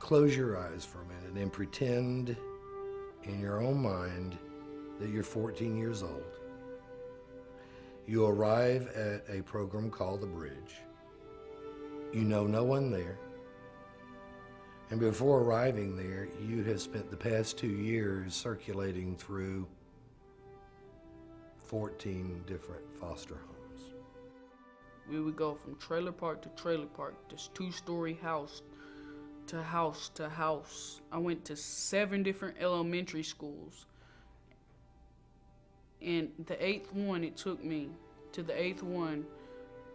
close your eyes for a minute and pretend in your own mind that you're 14 years old. You arrive at a program called The Bridge. You know no one there. And before arriving there, you have spent the past 2 years circulating through 14 different foster homes. We would go from trailer park to trailer park, this 2-story house to house to house. I went to 7 different elementary schools. And the 8th one, it took me to the 8th one,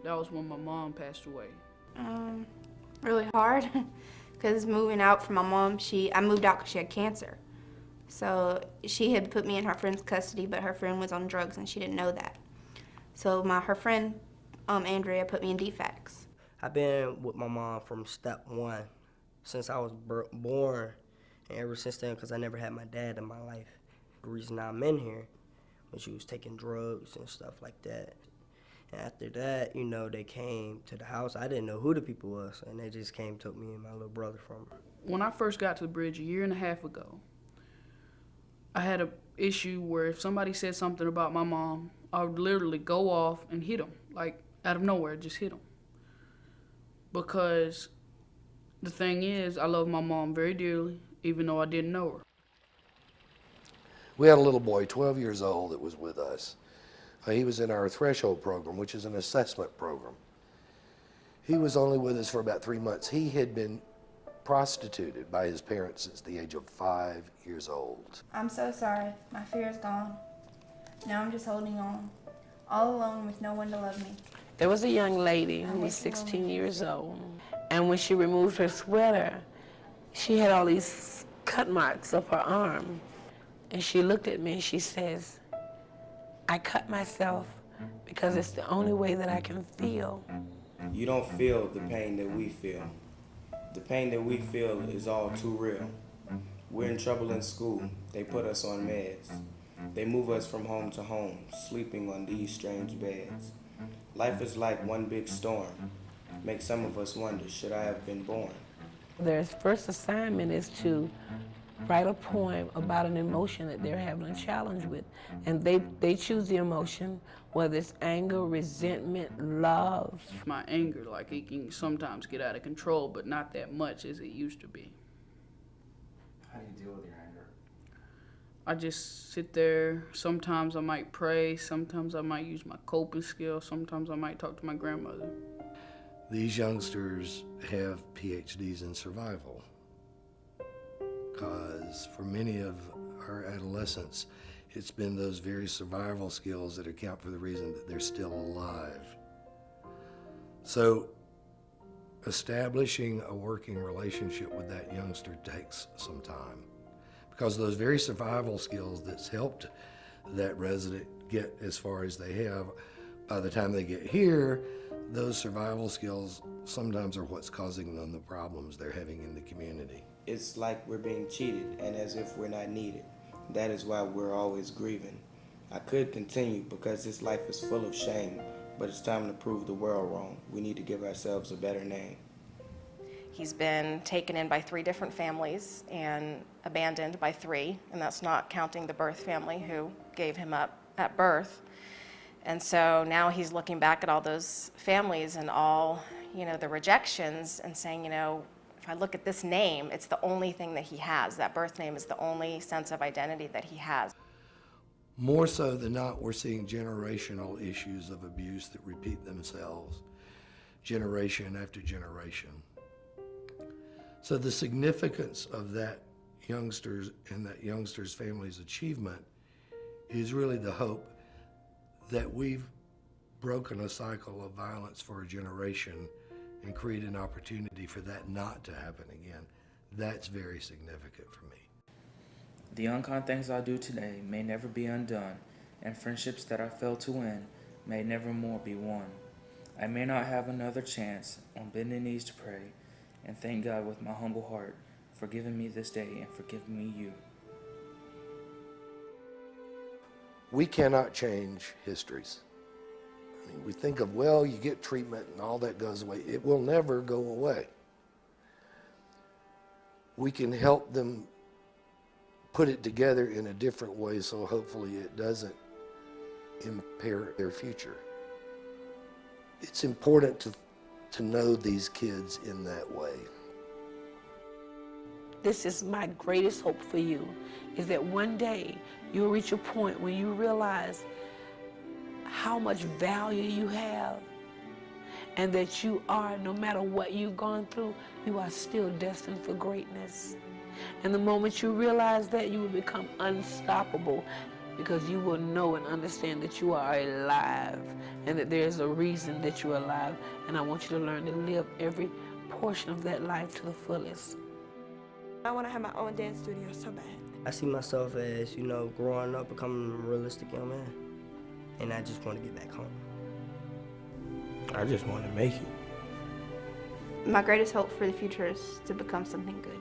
that was when my mom passed away. Really hard, because moving out from my mom, I moved out because she had cancer. So she had put me in her friend's custody, but her friend was on drugs and she didn't know that. So her friend, Andrea, put me in DFACS. I've been with my mom from step 1 since I was born, and ever since then, because I never had my dad in my life. The reason I'm in here was she was taking drugs and stuff like that. And after that, you know, they came to the house. I didn't know who the people was, and they just came, took me and my little brother from her. When I first got to the bridge a year and a half ago, I had an issue where if somebody said something about my mom, I would literally go off and hit them, like out of nowhere, just hit them. Because the thing is, I love my mom very dearly, even though I didn't know her. We had a little boy, 12 years old, that was with us. He was in our Threshold program, which is an assessment program. He was only with us for about 3 months. He had been prostituted by his parents since the age of 5 years old. I'm so sorry. My fear is gone. Now I'm just holding on, all alone with no one to love me. There was a young lady who was 16 years old, and when she removed her sweater, she had all these cut marks up her arm. And she looked at me and she says, "I cut myself because it's the only way that I can feel." You don't feel the pain that we feel. The pain that we feel is all too real. We're in trouble in school. They put us on meds. They move us from home to home, sleeping on these strange beds. Life is like one big storm. Makes some of us wonder, should I have been born? Their first assignment is to write a poem about an emotion that they're having a challenge with. And they choose the emotion, whether it's anger, resentment, love. My anger, like it can sometimes get out of control, but not that much as it used to be. How do you deal with your anger? I just sit there. Sometimes I might pray. Sometimes I might use my coping skills. Sometimes I might talk to my grandmother. These youngsters have PhDs in survival, because for many of our adolescents, it's been those very survival skills that account for the reason that they're still alive. So establishing a working relationship with that youngster takes some time, because those very survival skills that's helped that resident get as far as they have, by the time they get here, those survival skills sometimes are what's causing them the problems they're having in the community. It's like we're being cheated and as if we're not needed. That is why we're always grieving. I could continue because this life is full of shame, but it's time to prove the world wrong. We need to give ourselves a better name. He's been taken in by 3 different families and abandoned by 3, and that's not counting the birth family who gave him up at birth. And so now he's looking back at all those families and all, the rejections and saying, if I look at this name, it's the only thing that he has. That birth name is the only sense of identity that he has. More so than not, we're seeing generational issues of abuse that repeat themselves generation after generation. So the significance of that youngster's and that youngster's family's achievement is really the hope that we've broken a cycle of violence for a generation and create an opportunity for that not to happen again. That's very significant for me. The unkind things I do today may never be undone, and friendships that I failed to win may never more be won. I may not have another chance on bending knees to pray, and thank God with my humble heart for giving me this day and for giving me you. We cannot change histories. We think of, well, you get treatment and all that goes away. It will never go away. we can help them put it together in a different way so hopefully it doesn't impair their future. It's important to know these kids in that way. This is my greatest hope for you, is that one day you'll reach a point where you realize how much value you have, and that you are, no matter what you've gone through, you are still destined for greatness. And the moment you realize that, you will become unstoppable, because you will know and understand that you are alive and that there's a reason that you're alive. And I want you to learn to live every portion of that life to the fullest. I want to have my own dance studio so bad. I see myself as, growing up, becoming a realistic young man. And I just want to get back home. I just want to make it. My greatest hope for the future is to become something good.